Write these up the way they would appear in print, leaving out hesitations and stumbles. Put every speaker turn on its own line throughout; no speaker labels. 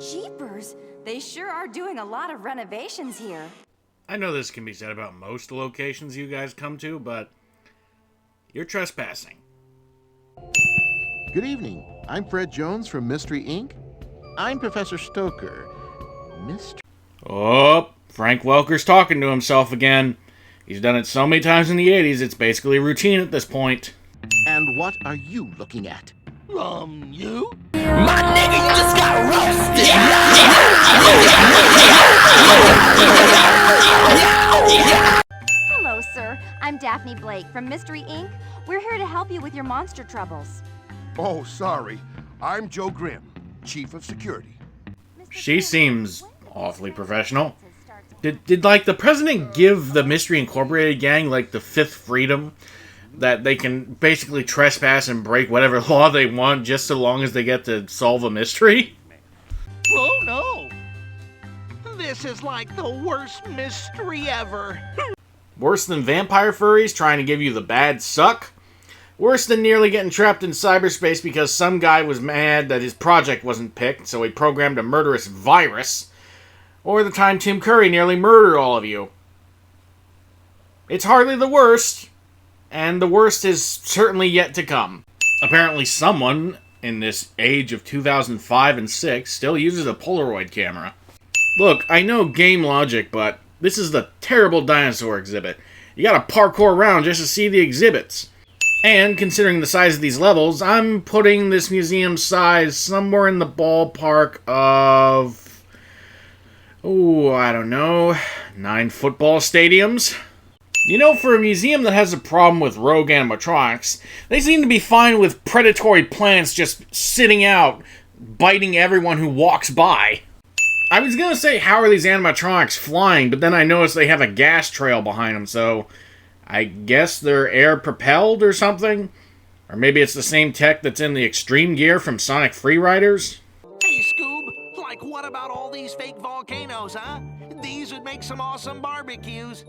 Jeepers, they sure are doing a lot of renovations here.
I know this can be said about most locations you guys come to, but you're trespassing.
Good evening. I'm Fred Jones from Mystery Inc. I'm Professor Stoker. Mystery...
Oh, Frank Welker's talking to himself again. He's done it so many times in the 80s, it's basically routine at this point.
And what are you looking at?
You? My nigga, you just got roasted!
Hello, sir. I'm Daphne Blake from Mystery Inc. We're here to help you with your monster troubles.
Oh, sorry. I'm Joe Grimm, Chief of Security.
She seems awfully professional. Did like the president give the Mystery Incorporated gang like the fifth freedom? That they can basically trespass and break whatever law they want just so long as they get to solve a mystery?
Oh no! This is like the worst mystery ever.
Worse than vampire furries trying to give you the bad suck? Worse than nearly getting trapped in cyberspace because some guy was mad that his project wasn't picked, so he programmed a murderous virus? Or the time Tim Curry nearly murdered all of you? It's hardly the worst. And the worst is certainly yet to come. Apparently someone, in this age of 2005 and 6, still uses a Polaroid camera. Look, I know game logic, but this is the terrible dinosaur exhibit. You gotta parkour around just to see the exhibits. And, considering the size of these levels, I'm putting this museum size somewhere in the ballpark of... oh, I don't know, 9 football stadiums? You know, for a museum that has a problem with rogue animatronics, they seem to be fine with predatory plants just sitting out, biting everyone who walks by. I was gonna say, how are these animatronics flying, but then I noticed they have a gas trail behind them, so I guess they're air-propelled or something? Or maybe it's the same tech that's in the extreme gear from Sonic Free Riders?
Hey, Scoob, like what about all these fake volcanoes, huh? These would make some awesome barbecues.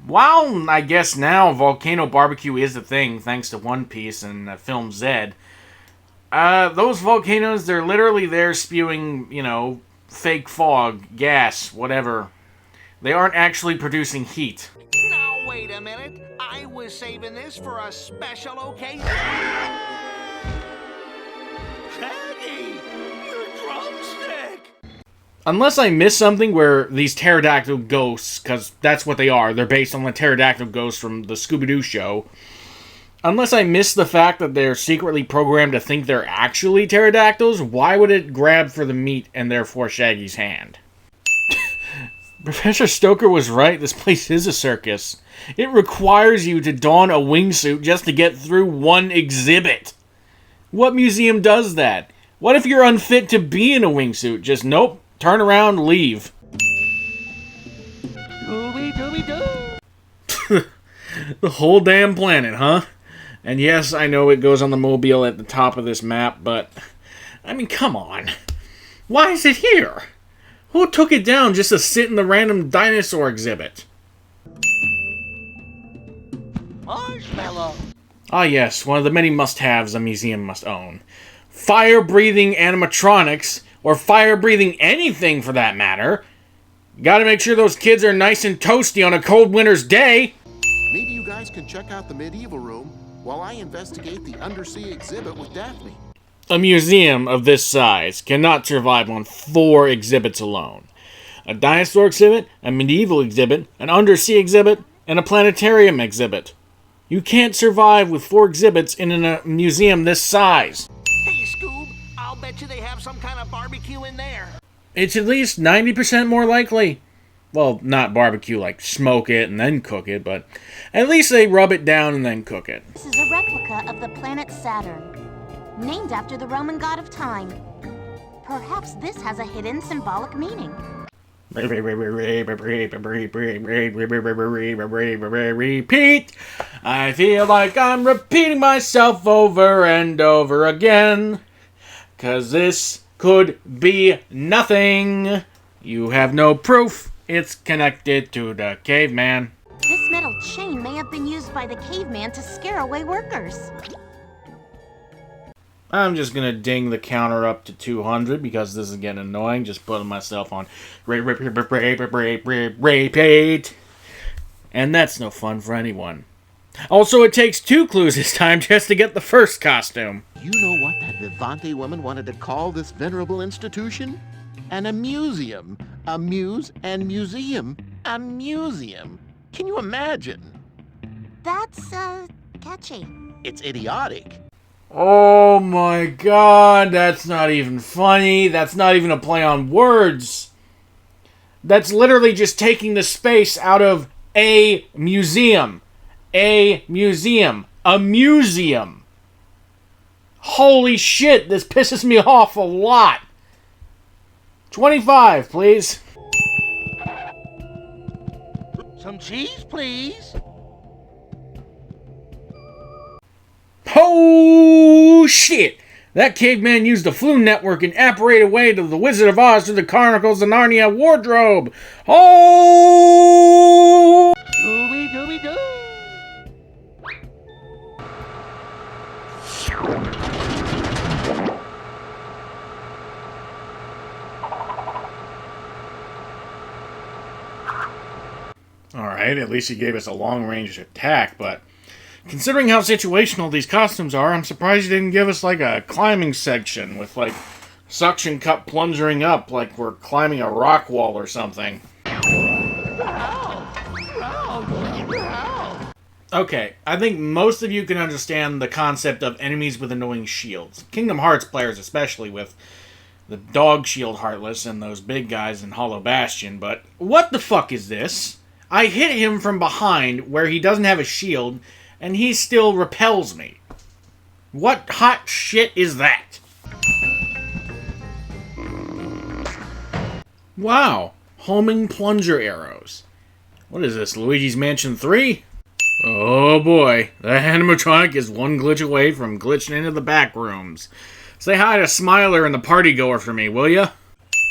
Well, I guess now volcano barbecue is the thing, thanks to One Piece and the film Zed. Those volcanoes, they're literally there spewing, you know, fake fog, gas, whatever. They aren't actually producing heat.
Now, wait a minute. I was saving this for a special occasion. Shaggy, your drumstick!
Unless I missed something where these pterodactyl ghosts, because that's what they are, they're based on the pterodactyl ghosts from the Scooby-Doo show. Unless I missed the fact that they're secretly programmed to think they're actually pterodactyls, why would it grab for the meat and therefore Shaggy's hand? Professor Stoker was right, this place is a circus. It requires you to don a wingsuit just to get through one exhibit. What museum does that? What if you're unfit to be in a wingsuit? Just nope. Turn around, leave.
Dooby-dooby-doo.
The whole damn planet, huh? And yes, I know it goes on the mobile at the top of this map, but... I mean, come on. Why is it here? Who took it down just to sit in the random dinosaur exhibit?
Marshmallow.
Ah yes, one of the many must-haves a museum must own. Fire-breathing animatronics... or fire-breathing anything, for that matter. Gotta make sure those kids are nice and toasty on a cold winter's day.
Maybe you guys can check out the medieval room while I investigate the undersea exhibit with Daphne.
A museum of this size cannot survive on 4 exhibits alone. A dinosaur exhibit, a medieval exhibit, an undersea exhibit, and a planetarium exhibit. You can't survive with 4 exhibits in a museum this size.
Hey, Scoob, I'll bet you they have some kind of barbecue in there.
It's at least 90% more likely. Well, not barbecue like smoke it and then cook it, but at least they rub it down and then cook it.
This is a replica of the planet Saturn, named after the Roman god of time. Perhaps this has a hidden symbolic meaning.
Repeat! I feel like I'm repeating myself over and over again. 'Cause this could be nothing. You have no proof it's connected to the caveman.
This metal chain may have been used by the caveman to scare away workers.
I'm just going to ding the counter up to 200 because this is getting annoying. Just putting myself on repeat. And that's no fun for anyone. Also, it takes 2 clues this time just to get the first costume.
You know what that Vivante woman wanted to call this venerable institution? An amuseum. Amuse and museum. A museum. Can you imagine?
That's, catchy.
It's idiotic.
Oh my god, that's not even funny. That's not even a play on words. That's literally just taking the space out of a museum. A museum. A museum. Holy shit, this pisses me off a lot. 25, please.
Some cheese, please.
Oh shit! That caveman used the Flume Network and apparated away to the Wizard of Oz through the Chronicles of Narnia wardrobe. Oh!
Scooby-Doo.
Alright, at least he gave us a long-range attack, but considering how situational these costumes are, I'm surprised he didn't give us, like, a climbing section with, like, suction cup plunging up like we're climbing a rock wall or something. Okay, I think most of you can understand the concept of enemies with annoying shields. Kingdom Hearts players especially, with the dog shield Heartless and those big guys in Hollow Bastion, but what the fuck is this? I hit him from behind where he doesn't have a shield, and he still repels me. What hot shit is that? Wow, homing plunger arrows. What is this, Luigi's Mansion 3? Oh boy, the animatronic is one glitch away from glitching into the back rooms. Say hi to Smiler and the party goer for me, will ya?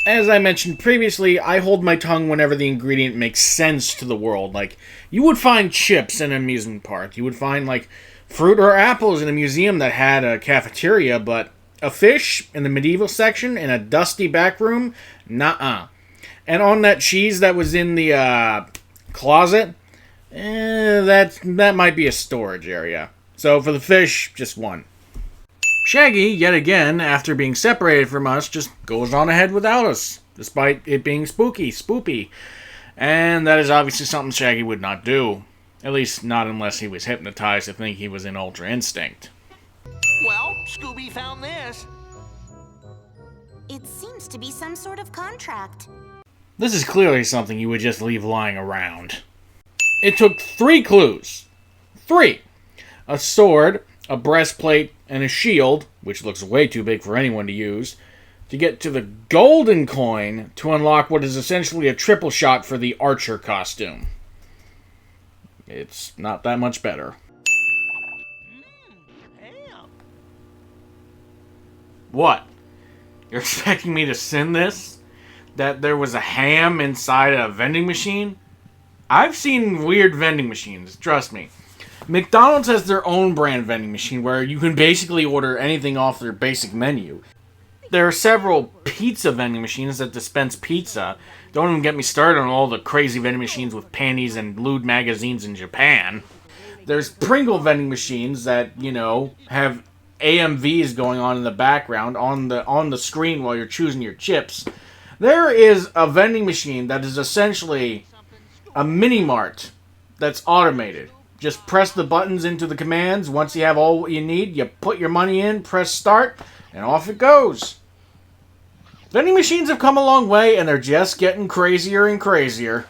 As I mentioned previously, I hold my tongue whenever the ingredient makes sense to the world. Like, you would find chips in an amusement park. You would find, like, fruit or apples in a museum that had a cafeteria, but a fish in the medieval section in a dusty back room? Nuh-uh. And on that cheese that was in the, closet? That might be a storage area. So for the fish, just one. Shaggy, yet again, after being separated from us, just goes on ahead without us, despite it being spoopy. And that is obviously something Shaggy would not do. At least not unless he was hypnotized to think he was in Ultra Instinct.
Well, Scooby found this.
It seems to be some sort of contract.
This is clearly something you would just leave lying around. It took 3 clues. 3. A sword, a breastplate, and a shield, which looks way too big for anyone to use, to get to the golden coin to unlock what is essentially a triple shot for the archer costume. It's not that much better. What? You're expecting me to send this? That there was a ham inside a vending machine? I've seen weird vending machines, trust me. McDonald's has their own brand vending machine where you can basically order anything off their basic menu. There are several pizza vending machines that dispense pizza. Don't even get me started on all the crazy vending machines with panties and lewd magazines in Japan. There's Pringle vending machines that, you know, have AMVs going on in the background on the screen while you're choosing your chips. There is a vending machine that is essentially a mini-mart that's automated. Just press the buttons into the commands. Once you have all what you need, you put your money in, press start, and off it goes. Vending machines have come a long way, and they're just getting crazier and crazier.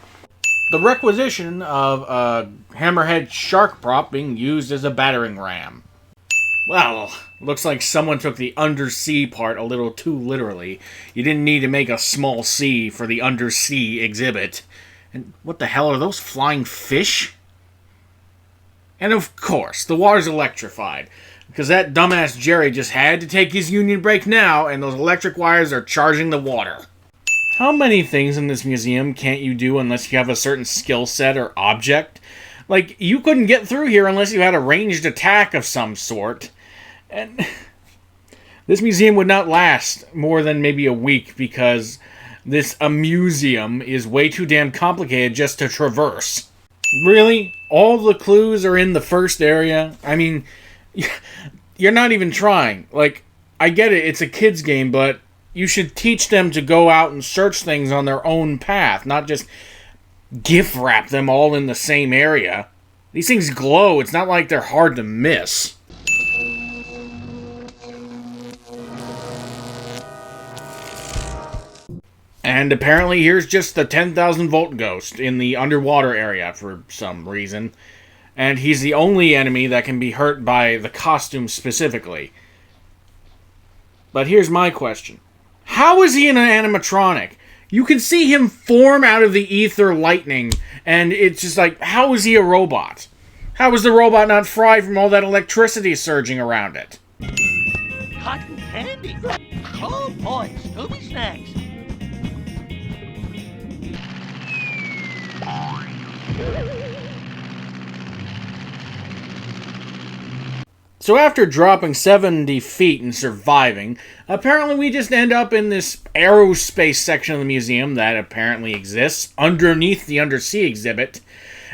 The requisition of a hammerhead shark prop being used as a battering ram. Well, looks like someone took the undersea part a little too literally. You didn't need to make a small C for the undersea exhibit. And what the hell are those flying fish? And of course, the water's electrified. Because that dumbass Jerry just had to take his union break now, and those electric wires are charging the water. How many things in this museum can't you do unless you have a certain skill set or object? Like, you couldn't get through here unless you had a ranged attack of some sort. And This museum would not last more than maybe a week because this museum is way too damn complicated just to traverse. Really? All the clues are in the first area? I mean, you're not even trying. Like, I get it, it's a kid's game, but you should teach them to go out and search things on their own path, not just gift wrap them all in the same area. These things glow, it's not like they're hard to miss. And apparently here's just the 10,000 volt ghost in the underwater area for some reason. And he's the only enemy that can be hurt by the costume specifically. But here's my question. How is he an animatronic? You can see him form out of the ether lightning, and it's just like, how is he a robot? How is the robot not fried from all that electricity surging around it?
Cotton candy. Oh boy, Scooby snacks.
So after dropping 70 feet and surviving, apparently we just end up in this aerospace section of the museum that apparently exists underneath the undersea exhibit.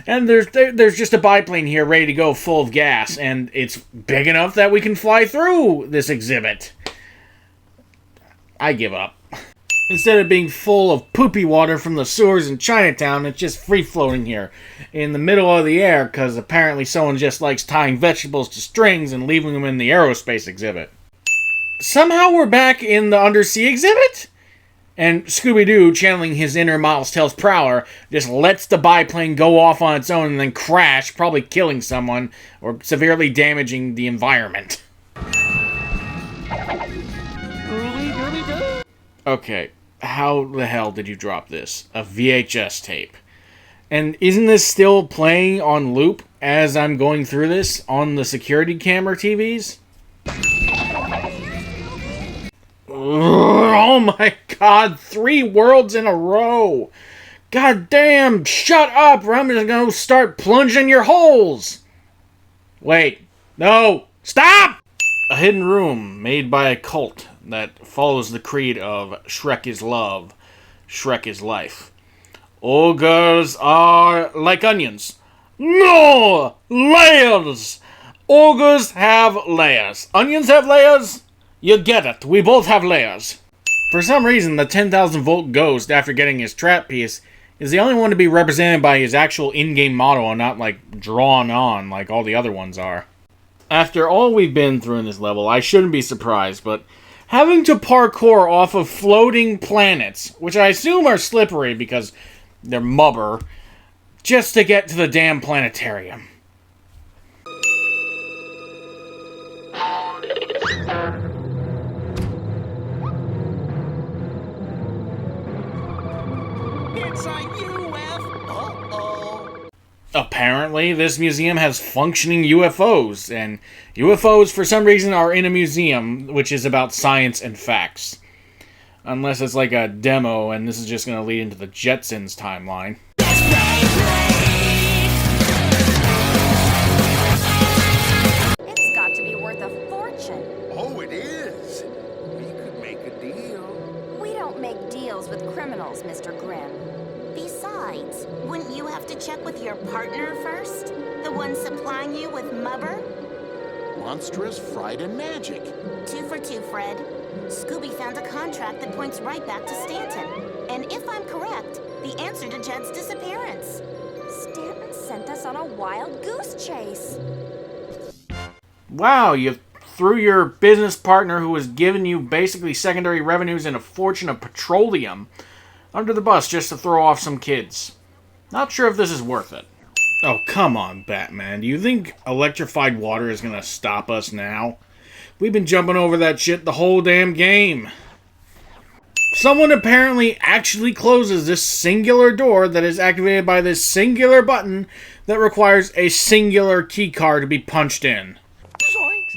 And there's just a biplane here ready to go full of gas, and it's big enough that we can fly through this exhibit. I give up. Instead of being full of poopy water from the sewers in Chinatown, it's just free-floating here in the middle of the air because apparently someone just likes tying vegetables to strings and leaving them in the aerospace exhibit. Somehow we're back in the undersea exhibit? And Scooby-Doo, channeling his inner Miles Tells Prowler, just lets the biplane go off on its own and then crash, probably killing someone or severely damaging the environment. Okay. How the hell did you drop this? A VHS tape. And isn't this still playing on loop as I'm going through this on the security camera TVs? Oh my god, 3 worlds in a row! God damn, shut up or I'm just gonna start plunging your holes! Wait, no, stop! A hidden room made by a cult that follows the creed of Shrek is love, Shrek is life. Ogres are like onions. No! Layers! Ogres have layers. Onions have layers? You get it. We both have layers. For some reason, the 10,000 volt ghost, after getting his trap piece, is the only one to be represented by his actual in-game model and not, like, drawn on like all the other ones are. After all we've been through in this level, I shouldn't be surprised, but having to parkour off of floating planets, which I assume are slippery because they're mubber, just to get to the damn planetarium.
It's a UFO. Uh-oh.
Apparently, this museum has functioning UFOs, and UFOs, for some reason, are in a museum, which is about science and facts. Unless it's like a demo, and this is just going to lead into the Jetsons timeline.
It's got to be worth a fortune.
Oh, it is. We could make a deal.
We don't make deals with criminals, Mr. Grimm.
Besides, wouldn't you have to check with your partner first? The one supplying you with mubber?
Monstrous fried and magic.
2 for 2, Fred. Scooby found a contract that points right back to Stanton. And if I'm correct, the answer to Jed's disappearance.
Stanton sent us on a wild goose chase.
Wow, you threw your business partner who was giving you basically secondary revenues and a fortune of petroleum under the bus just to throw off some kids. Not sure if this is worth it. Oh, come on, Batman. Do you think electrified water is gonna stop us now? We've been jumping over that shit the whole damn game. Someone apparently actually closes this singular door that is activated by this singular button that requires a singular key card to be punched in.
Zoinks.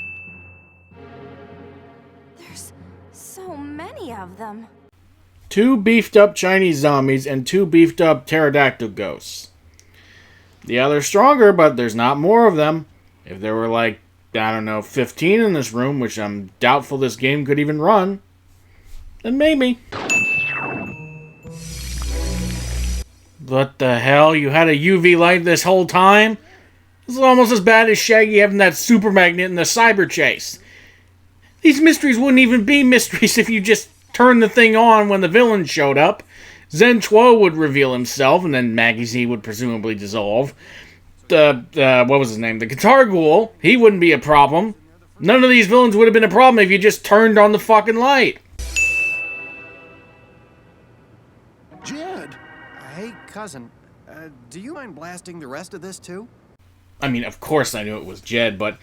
There's so many of them.
2 beefed up Chinese zombies and 2 beefed up pterodactyl ghosts. The other's stronger, but there's not more of them. If there were like I don't know, 15 in this room, which I'm doubtful this game could even run, then maybe. What the hell? You had a UV light this whole time? This is almost as bad as Shaggy having that super magnet in the cyber chase. These mysteries wouldn't even be mysteries if you just turned the thing on when the villain showed up. Zen Chuo would reveal himself, and then Maggie Z would presumably dissolve. What was his name? The Guitar Ghoul, he wouldn't be a problem. None of these villains would have been a problem if you just turned on the fucking light.
Jed!
Hey, cousin, do you mind blasting the rest of this too?
I mean, of course I knew it was Jed, but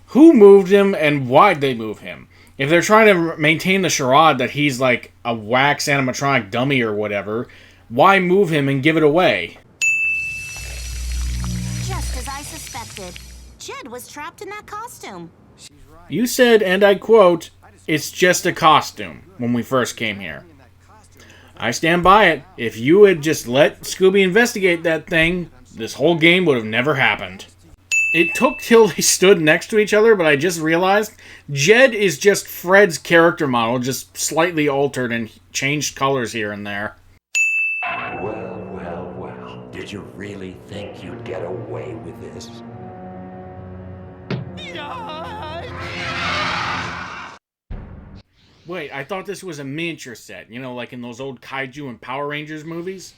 who moved him and why'd they move him? If they're trying to maintain the charade that he's like a wax animatronic dummy or whatever, why move him and give it away?
Just as I suspected, Jed was trapped in that costume.
You said, and I quote, "It's just a costume," when we first came here. I stand by it. If you had just let Scooby investigate that thing, this whole game would have never happened. It took till they stood next to each other, but I just realized Jed is just Fred's character model, just slightly altered and changed colors here and there.
Well, well, well. Did you really think you'd get away with this?
Wait, I thought this was a miniature set, you know, like in those old Kaiju and Power Rangers movies?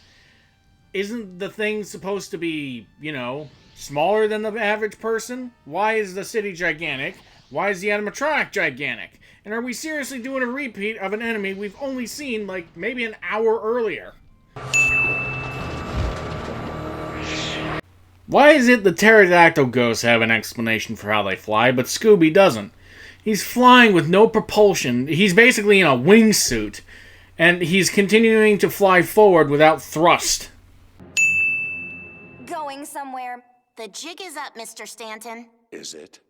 Isn't the thing supposed to be, you know, smaller than the average person? Why is the city gigantic? Why is the animatronic gigantic? And are we seriously doing a repeat of an enemy we've only seen, like, maybe an hour earlier? Why is it the pterodactyl ghosts have an explanation for how they fly, but Scooby doesn't? He's flying with no propulsion. He's basically in a wingsuit. And he's continuing to fly forward without thrust.
Going somewhere.
The jig is up, Mr. Stanton.
Is it?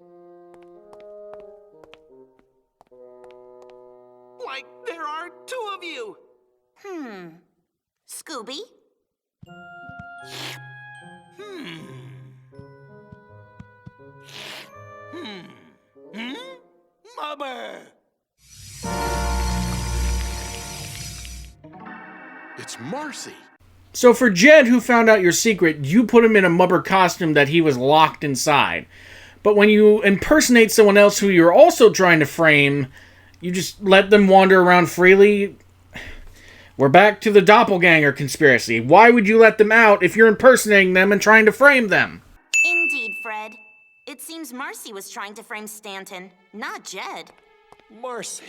Like there are two of you.
Scooby?
Mother!
It's Marcy.
So for Jed, who found out your secret, you put him in a mubber costume that he was locked inside. But when you impersonate someone else who you're also trying to frame, you just let them wander around freely? We're back to the doppelganger conspiracy. Why would you let them out if you're impersonating them and trying to frame them?
Indeed, Fred. It seems Marcy was trying to frame Stanton, not Jed.
Marcy.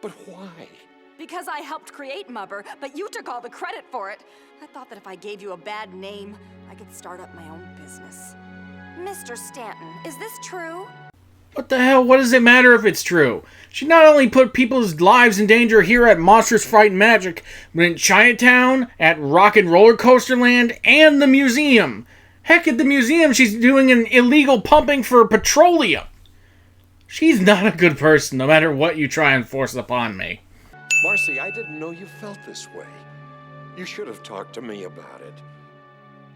But why?
Because I helped create Mubber, but you took all the credit for it. I thought that if I gave you a bad name, I could start up my own business.
Mr. Stanton, is this true?
What the hell? What does it matter if it's true? She not only put people's lives in danger here at Monsters Fright and Magic, but in Chinatown, at Rock and Roller Coaster Land, and the museum. Heck, at the museum, she's doing an illegal pumping for petrolium. She's not a good person, no matter what you try and force upon me.
Marcy, I didn't know you felt this way. You should have talked to me about it.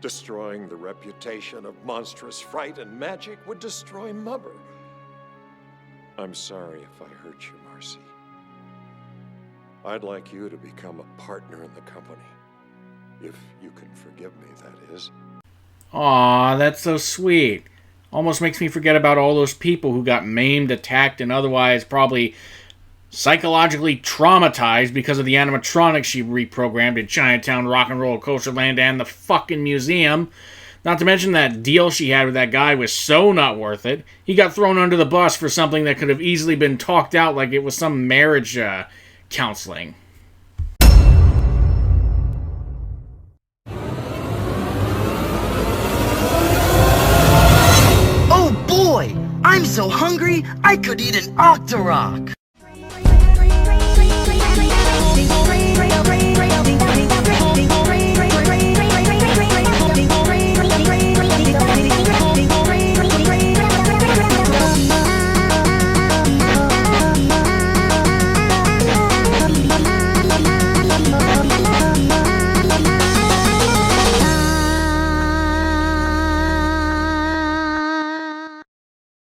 Destroying the reputation of Monstrous Fright and Magic would destroy Mubber. I'm sorry if I hurt you, Marcy. I'd like you to become a partner in the company. If you can forgive me, that is.
Aw, that's so sweet. Almost makes me forget about all those people who got maimed, attacked, and otherwise probably psychologically traumatized because of the animatronics she reprogrammed in Chinatown, Rock and Roller Coaster Land, and the fucking museum. Not to mention that deal she had with that guy was so not worth it. He got thrown under the bus for something that could have easily been talked out like it was some marriage counseling.
Oh boy! I'm so hungry, I could eat an Octorok!